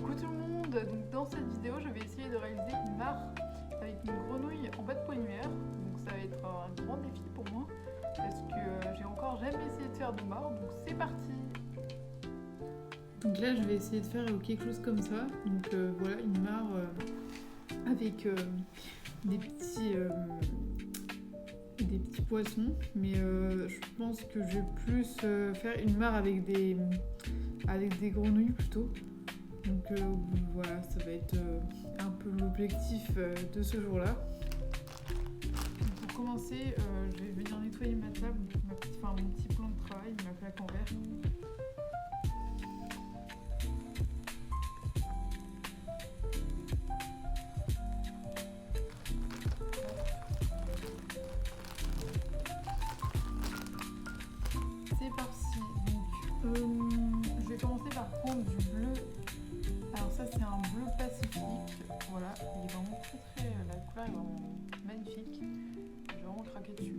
Coucou tout le monde, donc dans cette vidéo je vais essayer de réaliser une mare avec une grenouille en pâte polymère. Donc ça va être un grand défi pour moi parce que j'ai encore jamais essayé de faire de mare, donc c'est parti. Donc là je vais essayer de faire quelque chose comme ça, donc voilà une mare avec des petits poissons, mais je pense que je vais plus faire une mare avec des grenouilles plutôt. Donc voilà, ça va être un peu l'objectif de ce jour-là. Pour commencer, je vais venir nettoyer ma table, mon petit plan de travail, ma plaque en verre. C'est parti. Donc, je vais commencer par prendre du bleu. Alors ça c'est un bleu pacifique, voilà, il est vraiment très la couleur est vraiment magnifique, j'ai vraiment craqué dessus.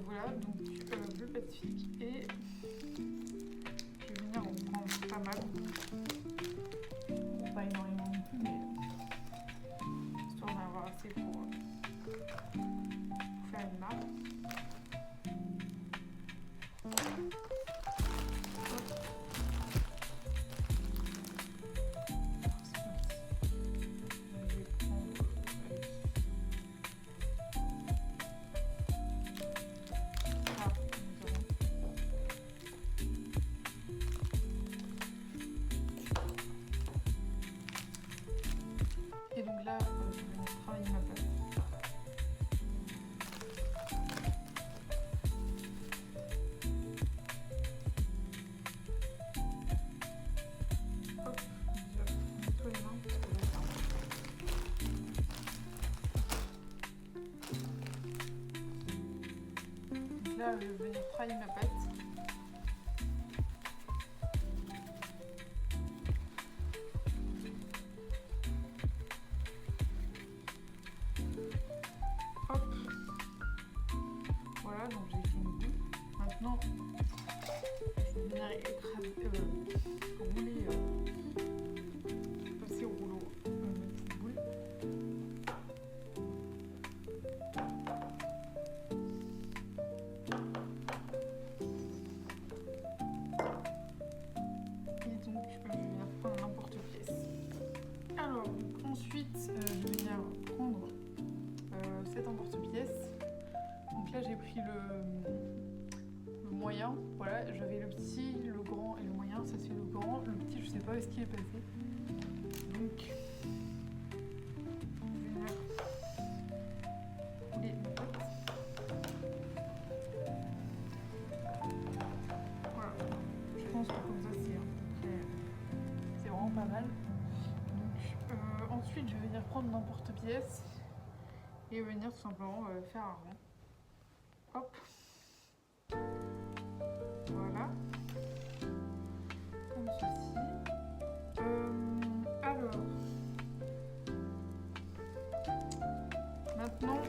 Voilà, donc bleu pacifique et je vais venir en prendre pas mal, pas énormément non plus, mais histoire d'en avoir assez pour faire une marque. Et donc là, je vais travailler ma pâte. Hop, je nettoie les mains parce que donc là, je vais venir travailler ma pâte. Voilà, donc j'ai fait une boule. Maintenant, je vais venir rouler, passer au rouleau une petite boule. Et donc, je vais venir prendre un emporte-pièce. Alors, ensuite, je vais venir prendre cet emporte-pièce. Donc là j'ai pris le moyen, voilà, j'avais le petit, le grand et le moyen, ça c'est le grand, le petit je sais pas où est-ce qu'il est passé. Donc je vais venir rouler ma pâte. Voilà, je pense que comme ça c'est vraiment pas mal. Donc ensuite je vais venir prendre l'emporte-pièce et venir tout simplement faire un rond. Hop, voilà, comme ceci. Alors, maintenant,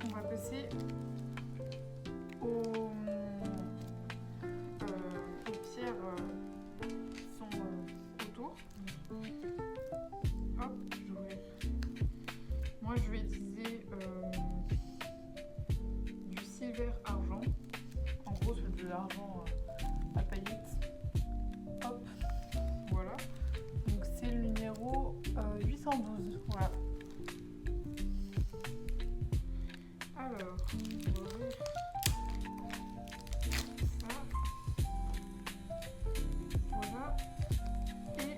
on va passer aux pierres qui sont autour. Hop, moi je vais utiliser du silver argent. En gros, c'est de l'argent à paillettes. Hop, voilà. Donc c'est le numéro 812. Voilà. Alors, on va ouvrir ça. Voilà. Et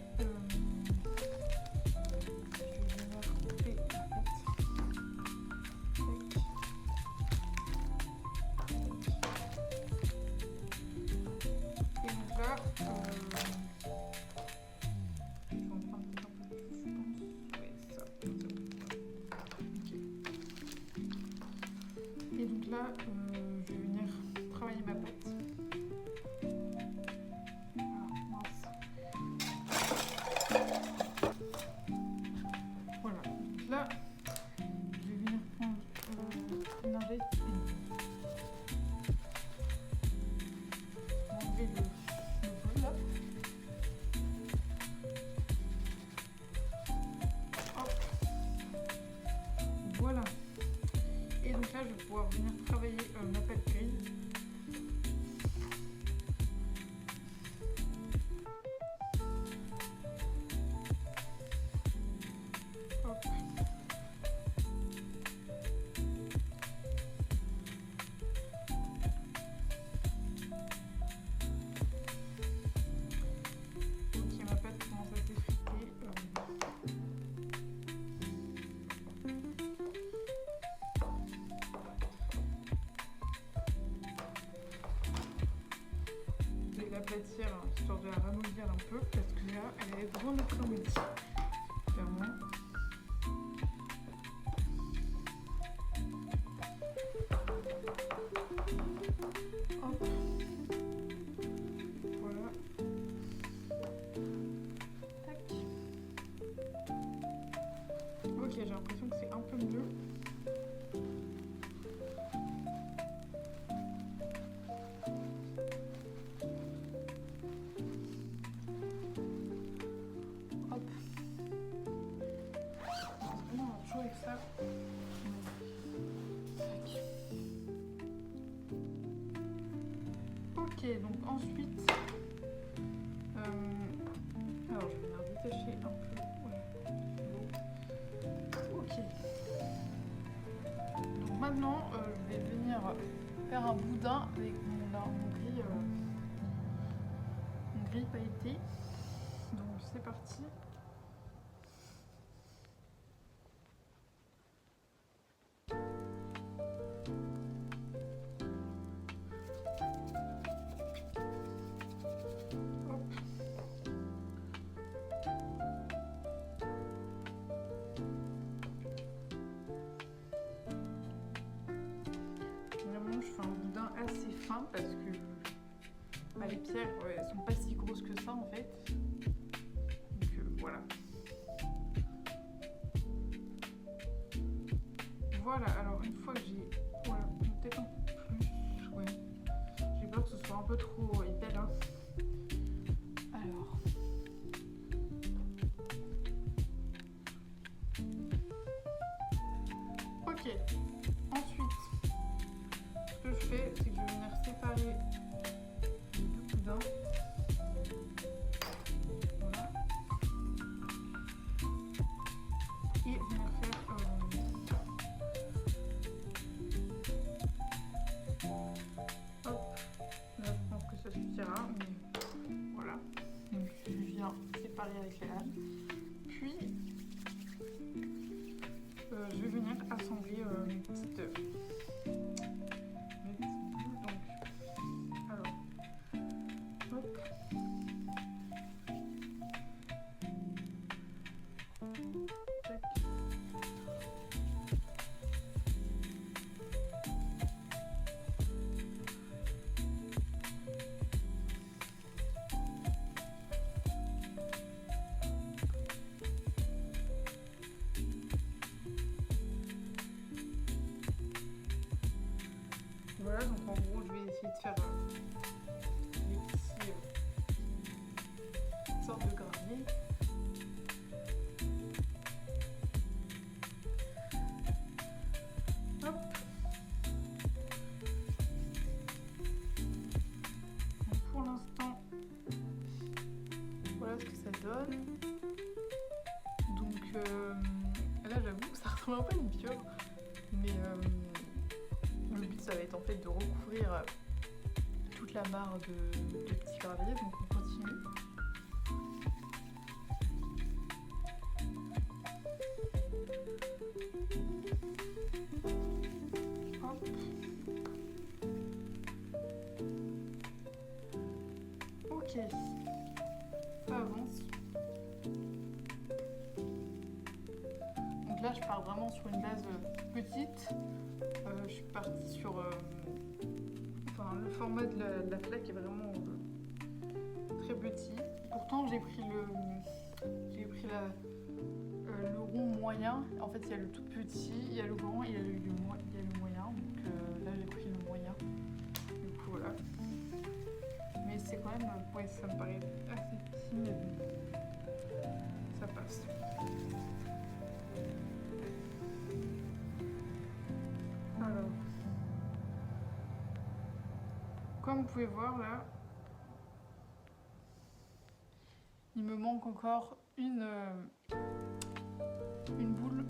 venir travailler ma pâte grise. Hop. Ok, ma pâte commence à s'effriter. Je vais l'aplatir histoire de la ramollir un peu parce que là elle est grande après-midi. Clairement. Hop. Voilà. Tac. Ok, j'ai l'impression que c'est un peu mieux. Hop. On va jouer avec ça. Tac. Ok, donc ensuite, alors je vais venir détacher un peu. Ouais. Ok. Donc maintenant, je vais venir faire un boudin avec mon gris pailleté. Donc c'est parti. Vraiment, je fais un boudin assez fin parce que les pierres elles sont pas si grosses que ça en fait. Donc voilà. Voilà, alors une fois que j'ai. Voilà, peut-être un peu plus. Ouais. J'ai peur que ce soit un peu trop épais là. Alors. Ok. Ensuite, ce que je fais, c'est que je vais venir séparer les deux boudins. Voilà. Et venir faire. Hop. Là, je pense que ça suffira, mais voilà. Donc, je viens séparer avec la lame. Puis, je vais venir assembler mes petites boules. Donc, alors, hop. Tac. Voilà, donc en gros, je vais essayer de faire des petits sortes de graviers. Hop. Donc pour l'instant, voilà ce que ça donne. Donc là, j'avoue que ça ressemble un peu à une pieuvre, mais le but, ça va être en fait de recouvrir toute la mare de petits graviers, donc on continue. Hop. Ok, ça avance. Donc là, je pars vraiment sur une base petite. Je suis partie sur... le format de la plaque est vraiment très petit. Pourtant, j'ai pris le rond moyen. En fait, il y a le tout petit, il y a le grand, il y a le moyen. Donc là, j'ai pris le moyen. Du coup, voilà. Mais c'est quand même... ouais, ça me paraît assez petit, mais bon, ça passe. Alors... comme vous pouvez voir là, il me manque encore une boule.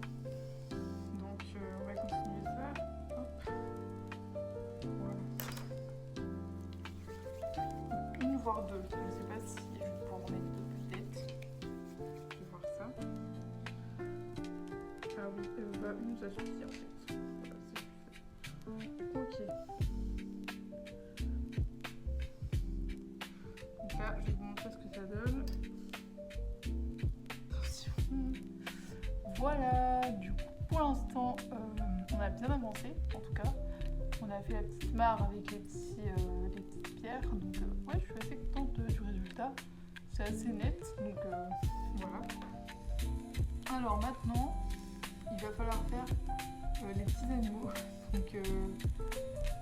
Donc on va continuer ça. Hop. Voilà. Une voire deux. Je ne sais pas si je vais pouvoir en mettre deux peut-être. Je vais voir ça. Ah oui, une ça suffit en fait. Voilà, ok. Donc là, je vais vous montrer ce que ça donne. Attention. Voilà, du coup, pour l'instant, on a bien avancé, en tout cas. On a fait la petite mare avec les petites pierres. Donc, ouais, je suis assez contente du résultat. C'est assez net, donc voilà. Alors maintenant, il va falloir faire les petits animaux. Donc,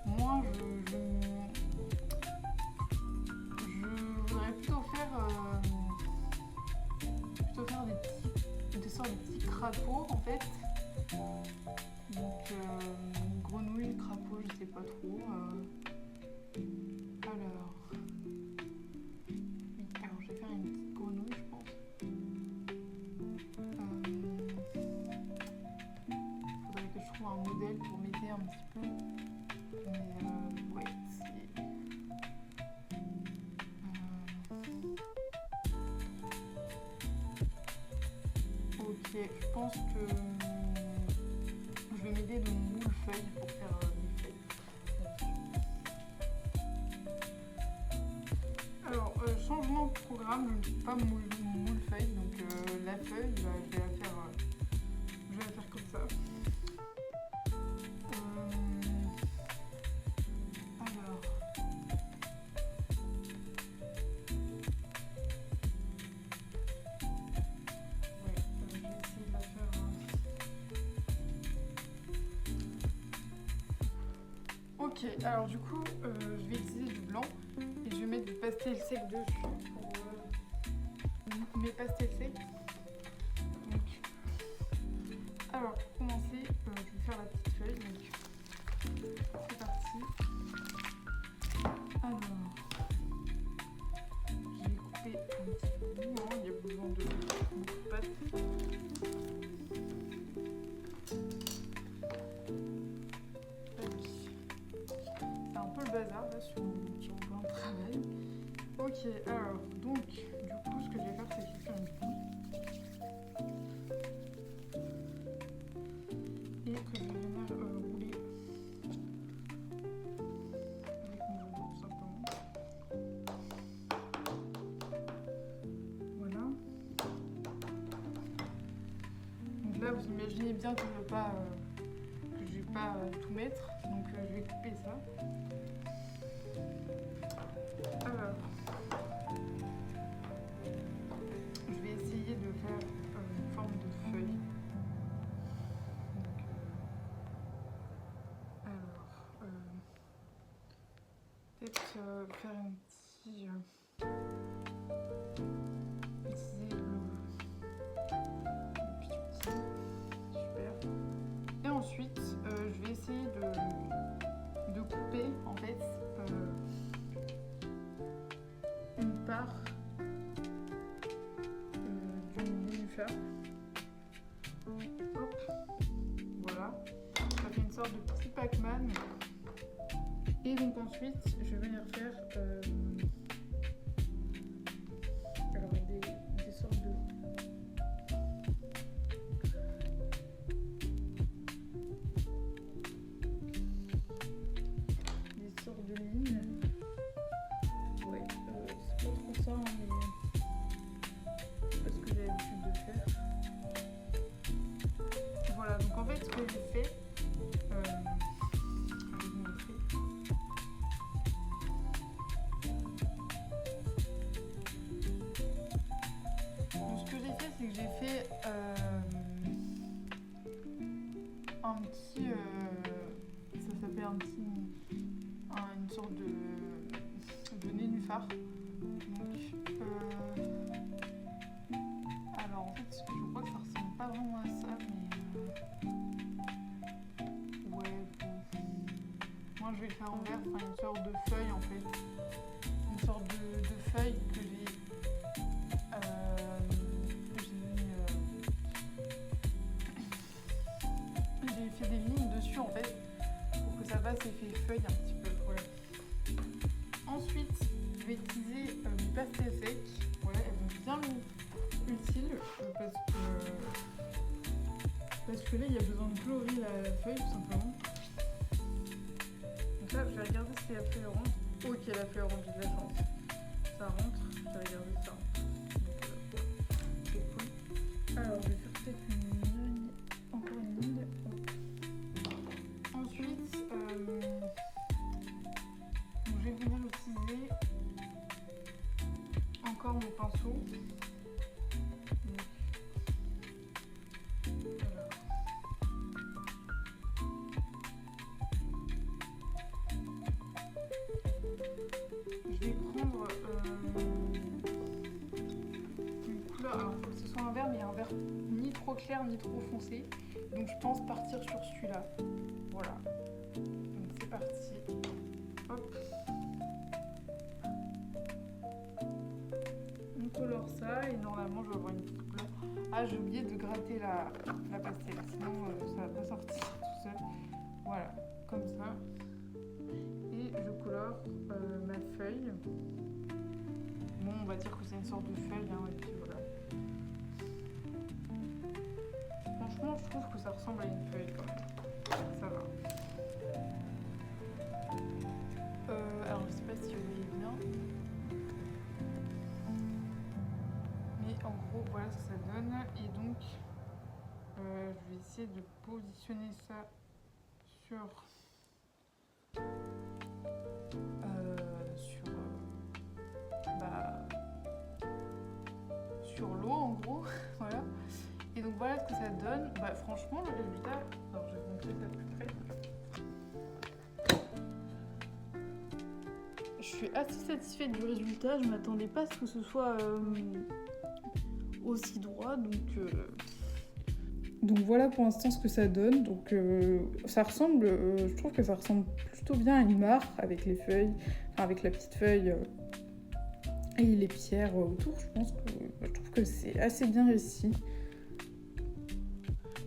moi, je voudrais plutôt faire des sortes de petits crapauds en fait. Donc grenouille, crapaud, je sais pas trop. Alors je vais faire une petite grenouille je pense. Faudrait que je trouve un modèle pour m'aider un petit peu. Mais ouais, c'est... Ok, je pense que je vais m'aider de mon moule-feuille pour faire des feuilles. Alors, changement de programme, je ne trouve pas mon moule-feuille, donc la feuille, je vais la faire comme ça. Alors... Ok, alors du coup, je vais utiliser du blanc et je vais mettre du pastel sec dessus pour mes pastels secs. Donc, alors pour commencer, je vais faire la petite feuille. Donc, c'est parti. Alors, je vais couper un petit bout. Hein, il y a besoin de beaucoup de pâte. Bazar là sur mon plan de travail. Ok, alors donc du coup ce que je vais faire c'est que je vais faire une boule et que je vais venir rouler avec mon rouleau tout simplement. Voilà. Donc là vous imaginez bien que je vais pas tout mettre, donc je vais couper ça. Alors, je vais essayer de faire une forme de feuille. Donc, alors, peut-être faire un petit... utiliser le petit outil. Super. Et ensuite, je vais essayer de couper en fait une part du nénuphar. Hop, voilà. Ça fait une sorte de petit Pac-Man. Et donc ensuite, je vais venir faire alors des sortes de... lignes. Ouais, c'est pas trop ça, hein, mais c'est pas ce que j'ai l'habitude de faire. Voilà, donc en fait, ce que j'ai fait, je vais vous montrer. Donc, ce que j'ai fait, c'est que j'ai fait un petit, ça s'appelle une sorte de nénuphar. Donc, alors en fait, je crois que ça ressemble pas vraiment à ça, mais ouais, bon. Moi je vais le faire en vert, enfin une sorte de feuille en fait. Une sorte de feuille que j'ai fait des lignes dessus en fait, pour que ça fasse effet feuille un petit peu. Voilà. Ensuite, je vais utiliser mes pastels secs. Voilà, elles vont bien utiles parce que là il y a besoin de colorer la feuille tout simplement. Donc là, je vais regarder si la feuille rentre. Ok, la feuille rentre, j'ai de la chance. Ça rentre, je vais regarder ça. Donc, c'est cool. Alors, je vais faire peut-être encore une ligne. Ensuite, donc, je vais venir utiliser encore mon pinceau. Je vais prendre une couleur, alors il faut que ce soit un vert, mais un vert ni trop clair ni trop foncé. Donc je pense partir sur celui-là. Voilà. Donc c'est parti. Hop. On colore ça et normalement je vais avoir une petite couleur. Ah, j'ai oublié de gratter la pastel, sinon ça va pas sortir tout seul. Voilà, comme ça. Et je colore ma feuille. Bon, on va dire que c'est une sorte de feuille, hein, et puis voilà. Franchement, je trouve que ça ressemble à une feuille quand même. Ça va. Alors, je sais pas si vous voyez bien. Mais en gros, voilà ce que ça donne. Et donc, je vais essayer de positionner ça sur l'eau en gros. Voilà. Et donc voilà ce que ça donne. Bah, franchement, le résultat, alors je vais vous montrer ça de plus près. Je suis assez satisfaite du résultat. Je m'attendais pas à ce que ce soit aussi droit. Donc voilà pour l'instant ce que ça donne. Donc ça ressemble, je trouve que ça ressemble plutôt bien à une mare avec les feuilles, enfin avec la petite feuille et les pierres autour. Je trouve que c'est assez bien réussi.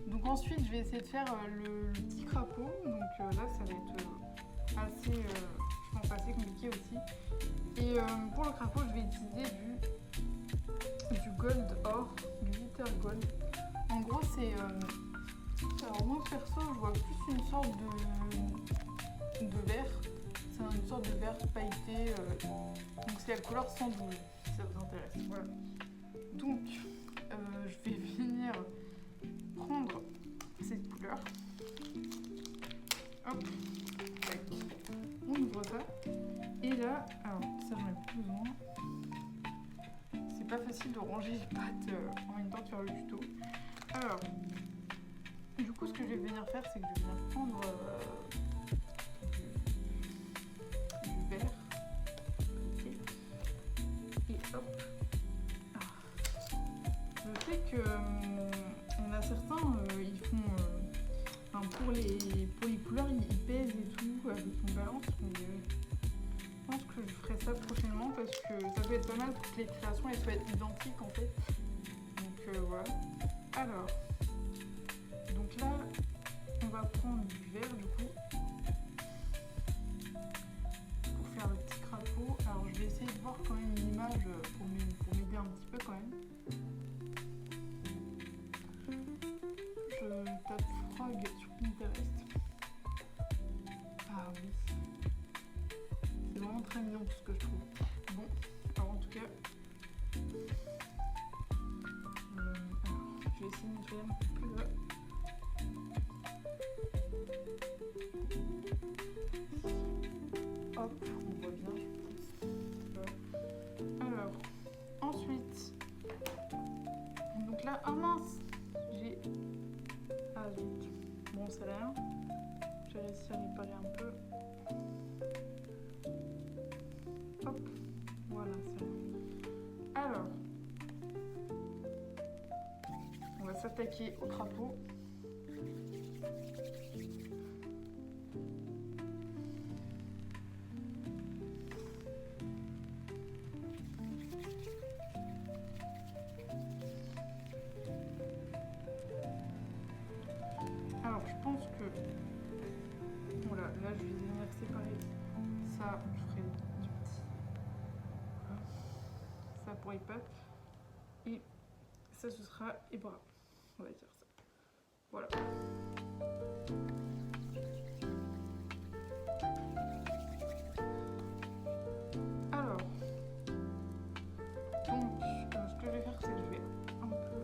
Donc ensuite je vais essayer de faire le petit crapaud. Donc là ça va être assez, je pense assez compliqué aussi. Et pour le crapaud je vais utiliser du gold or, du glitter gold. En gros, c'est. Alors, moi perso, je vois plus une sorte de verre. C'est une sorte de verre pailleté. Donc, c'est la couleur 112, si ça vous intéresse. Voilà. Donc, je vais venir prendre cette couleur. Hop. Tac. On ouvre ça. Et là, alors, ça, j'en ai plus besoin. C'est pas facile de ranger les pattes en même temps de faire le tuto. Alors, du coup, ce que je vais venir faire, c'est que je vais venir prendre du verre. Okay. Et hop. Je sais que on a certains, ils font. Enfin, pour les couleurs, ils pèsent et tout avec une balance. Mais je pense que je ferai ça prochainement parce que ça peut être pas mal pour que les créations elles soient identiques en fait. Donc voilà. Alors, donc là, on va prendre du verre du coup pour faire le petit crapaud. Alors, je vais essayer de voir quand même une image pour m'aider un petit peu quand même. Je tape frog sur Pinterest. Ah oui, c'est vraiment très mignon tout ce que je trouve. Bon, alors en tout cas. Je vais essayer de nettoyer un petit peu là. Hop, on voit bien, je pense. Alors, ensuite, donc là, ah mince, j'ai... Ah zut, bon c'est rien. J'ai réussi à réparer un peu. Hop, voilà, c'est bon. Alors, on va s'attaquer au crapaud. ça ce sera les bras, on va dire ça. Voilà. Alors, donc ce que je vais faire, c'est que je vais un peu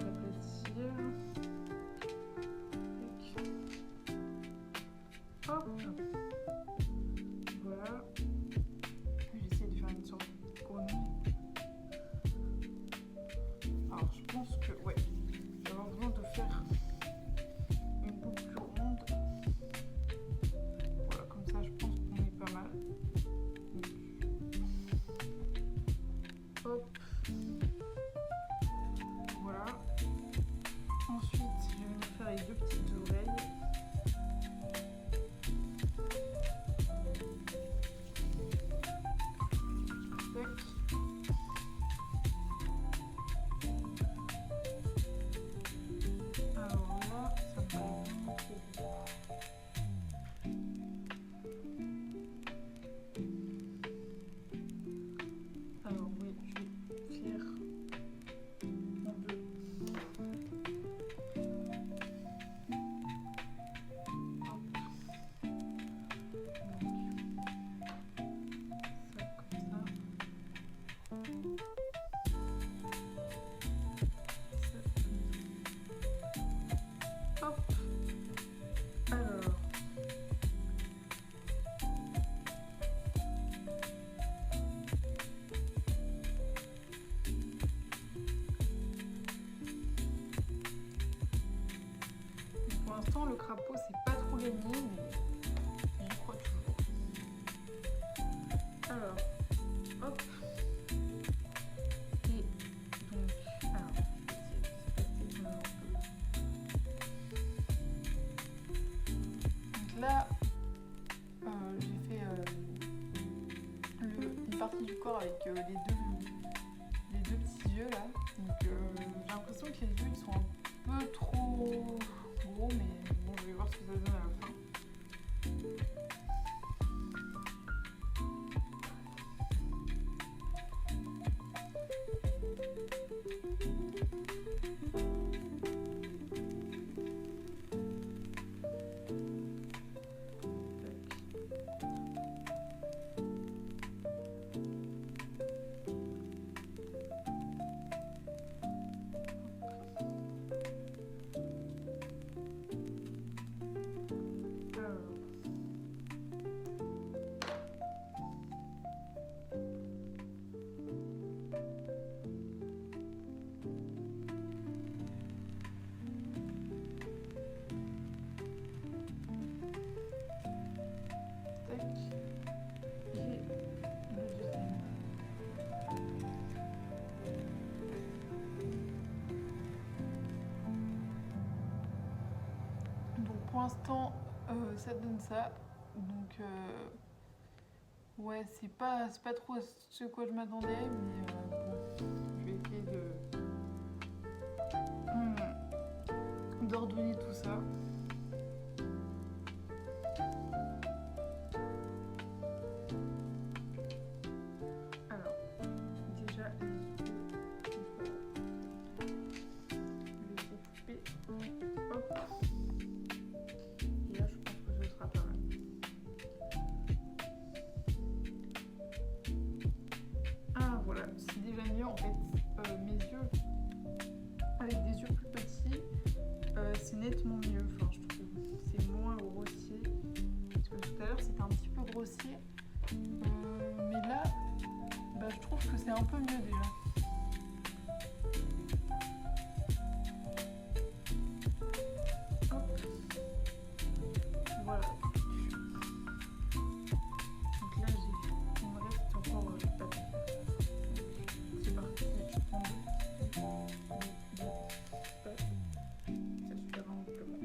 l'aplatir. Hop. Voilà. J'essaie de faire une sorte de grenouille. Alors je pense que ouais, je vais avoir besoin de faire une boucle plus ronde. Voilà, comme ça je pense qu'on est pas mal. Donc, hop. Voilà. Ensuite, je vais me faire les deux petites oreilles. Alors là, ça me paraît vraiment trop gros. Alors oui, je vais faire en deux. Hop. Hop. Alors. Pour l'instant, le crapaud, c'est pas trop gagné, mais j'y crois toujours. Alors, hop. Et donc, alors, je vais essayer de se passer donc là, j'ai fait une partie du corps avec les deux petits yeux là. Donc j'ai l'impression que les yeux ils sont un peu trop gros, mais bon, je vais voir ce que ça donne à la fin. Pour l'instant, ça donne ça. Donc, ouais, c'est pas trop ce à quoi je m'attendais, mais bon, je vais essayer d'ordonner tout ça. Alors, déjà, les yeux, je vais couper. Hop. Et là, je pense que ce sera pas mal. Ah, voilà, c'est déjà mieux en fait. Mes yeux, avec des yeux plus petits, c'est nettement mieux. Enfin, je trouve que c'est moins grossier. Parce que tout à l'heure, c'était un petit peu grossier. Mais là, bah, je trouve que c'est un peu mieux déjà. Hop. Voilà. Donc là, il me reste encore le papier. C'est parti. Je prends deux. Ça suffira amplement.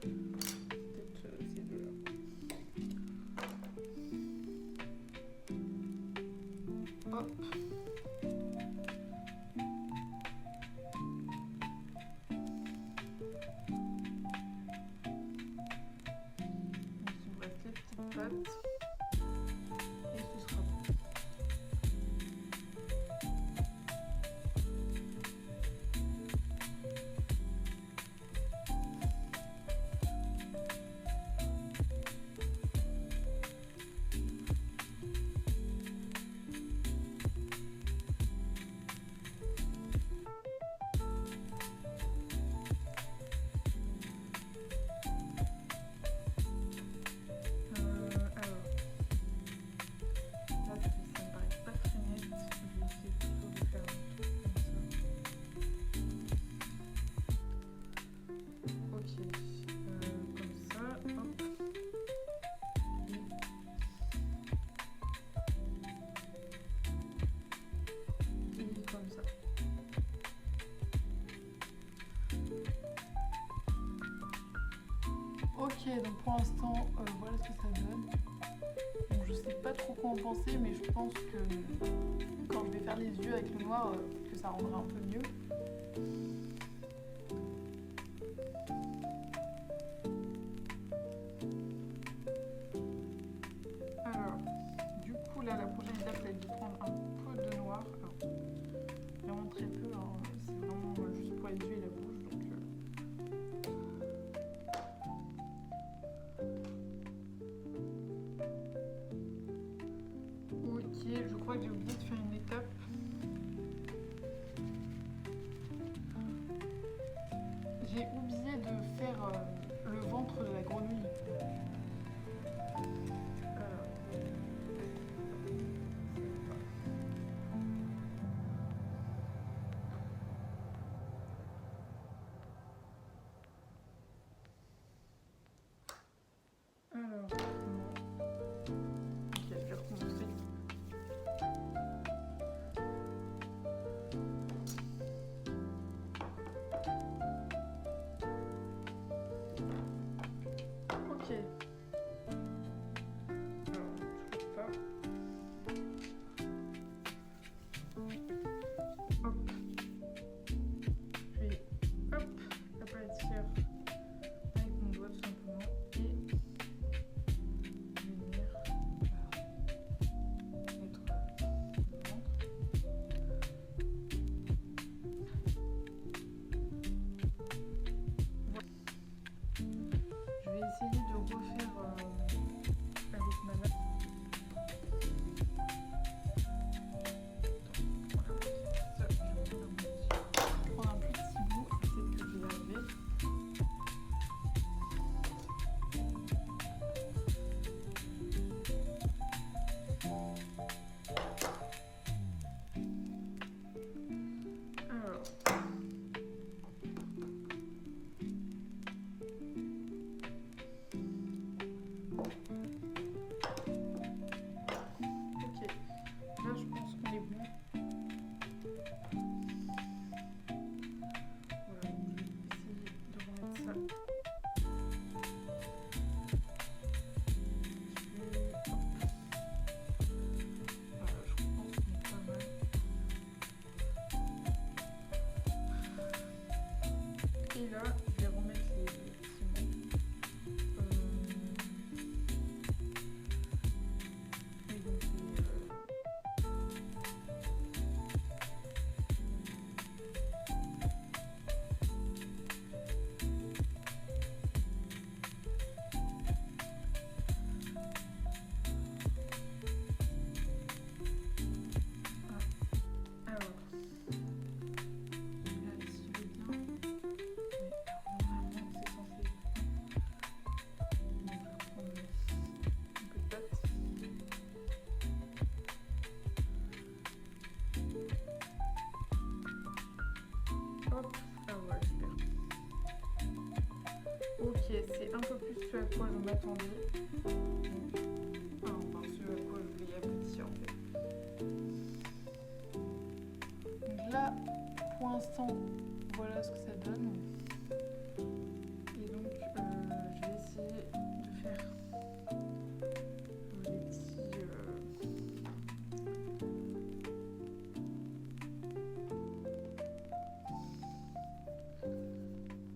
Peut-être ces deux-là. Hop. Et ce sera bon. Ok, donc pour l'instant, voilà ce que ça donne. Donc je sais pas trop quoi en penser, mais je pense que quand je vais faire les yeux avec le noir, que ça rendra un peu mieux. Alors, du coup là, la prochaine étape, ça va être de prendre un peu de noir. Alors, vraiment très peu, hein. C'est vraiment juste pour les yeux et la bouche. Donc, ok, je crois que j'ai oublié de faire une étape. J'ai oublié de faire le ventre de la grenouille. Alors, non. Ok, je vais recommencer. Ok. Alors, toujours pas. Hop. Puis, hop, aplatir avec mon doigt tout simplement et venir mettre le ventre. Je vais essayer de refaire avec ma main. Ça, je vais prendre un petit bout, peut-être que je vais y arriver. Alors, ok, là je pense qu'on est bon. Voilà, donc je vais essayer de remettre ça. Voilà, je pense qu'on est pas mal. Et là, je vais remettre les ciments. Et donc, alors, je vais vérifier bien. Mais normalement, c'est censé. Donc, je vais reprendre un peu de pâte. Hop, ah ouais, super. Ok, c'est un peu plus ce à quoi je m'attendais. Enfin, ce à quoi je voulais aboutir en fait. Donc là, pour l'instant, voilà ce que ça donne. Et donc, je vais essayer de faire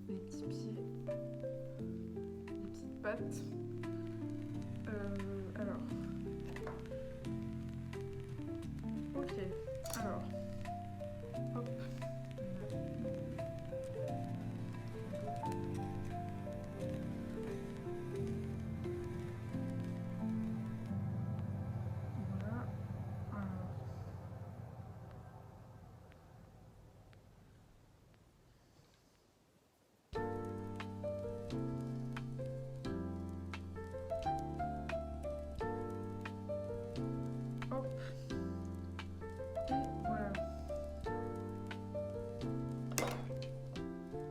des petits pieds, des petites pattes. Alors, ok, alors, hop. Voilà, alors. Hop. Et voilà.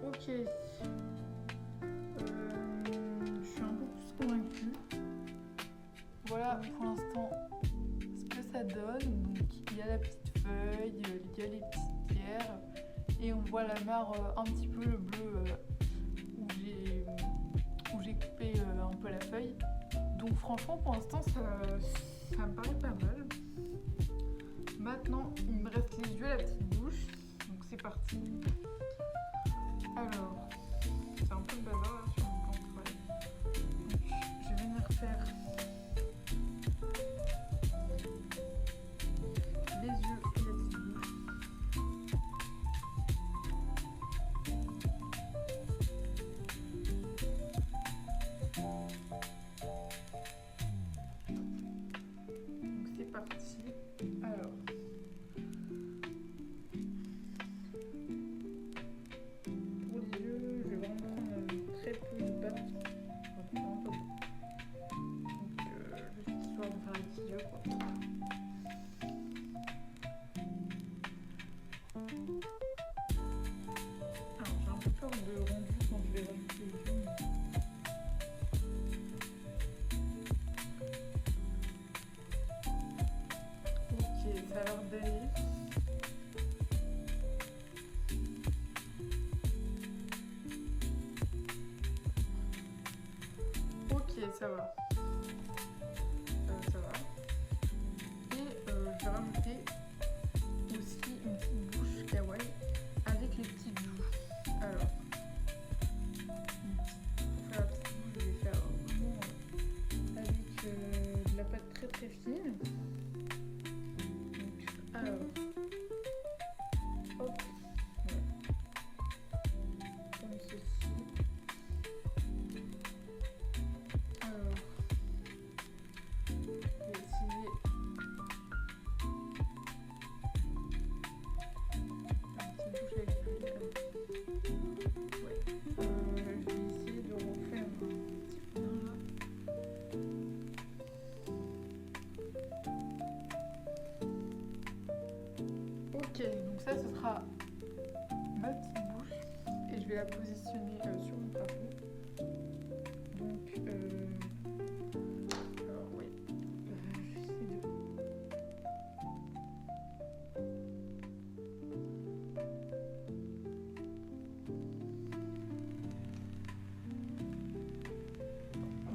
Ok. Je suis un peu plus convaincue. Voilà pour l'instant ce que ça donne. Donc il y a la petite feuille, il y a les petites pierres et on voit la mare un petit peu le bleu où où j'ai coupé un peu la feuille. Donc franchement pour l'instant ça me paraît pas mal. Maintenant il me reste les yeux, la petite bouche. Donc c'est parti. Alors, c'est un peu le bazar là sur mon plan de travail. Donc je vais venir faire les yeux et la petite bouche. Donc c'est parti. Alors. Pour les yeux, je vais vraiment prendre très peu de pâte. Je vais prendre un peu. Donc juste histoire de faire les petits yeux quoi. Alors j'ai un peu peur de rendu quand je vais rajouter les yeux. Ok, ça a l'air d'aller. Ok, ça va. Ça va. Et je vais rajouter aussi une petite bouche kawaii avec les petites joues. Alors, pour faire la petite bouche, je vais faire vraiment avec de la pâte très très fine. Donc, alors, hop, voilà. Comme ceci. Alors, je vais essayer un petit bouche avec lui. Ouais. Je vais essayer de refaire un petit peu là. Ok, donc ça ce sera ma petite bouche et je vais la positionner sur mon drapeau. Donc, alors oui, j'essaie de...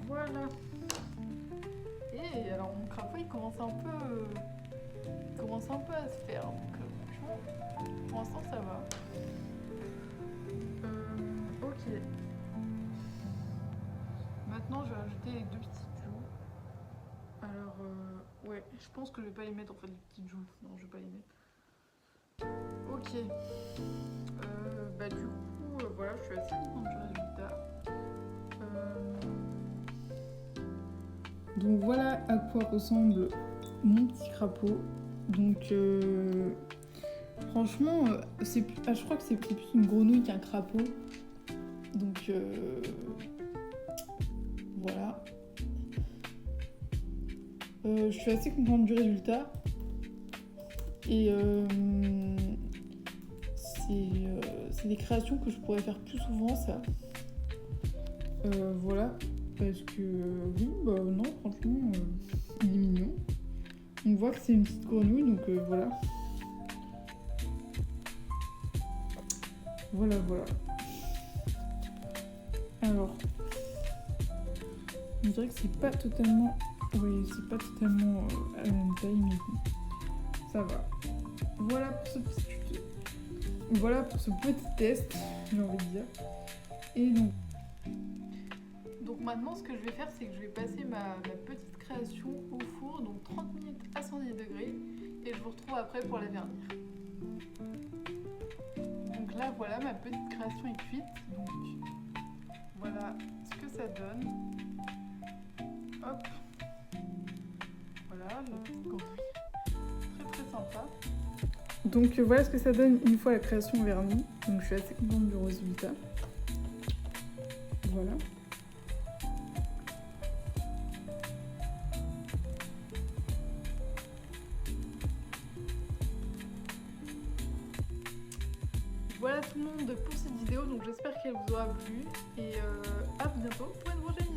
Voilà. Et alors mon crapaud il commence un peu à se faire. Donc franchement, pour l'instant ça va. Ok. Maintenant je vais rajouter les deux petites joues. Alors ouais, je pense que je vais pas les mettre en fait les petites joues. Non, je vais pas les mettre. Ok. Du coup, voilà, je suis assez contente du résultat. Donc voilà à quoi ressemble mon petit crapaud. Donc franchement, je crois que c'est plus une grenouille qu'un crapaud. Donc voilà. Je suis assez contente du résultat. Et c'est des créations que je pourrais faire plus souvent, ça. Voilà. Parce que oui, non, franchement, il est mignon. On voit que c'est une petite grenouille, donc voilà. Voilà. Alors, je dirais que c'est pas totalement... Oui, c'est pas totalement à la même taille, mais bon, ça va. Voilà pour ce petit tuto. Voilà pour ce petit test, j'ai envie de dire. Et donc maintenant, ce que je vais faire, c'est que je vais passer ma petite création au four, donc 30 minutes à 110 degrés, et je vous retrouve après pour la vernir. Donc là, voilà, ma petite création est cuite. Donc voilà ce que ça donne. Hop. Voilà, la petite grenouille. Très très sympa. Donc voilà ce que ça donne une fois la création vernie. Donc je suis assez contente du résultat. Voilà. Voilà tout le monde pour cette vidéo, donc j'espère qu'elle vous aura plu et à bientôt pour une prochaine vidéo.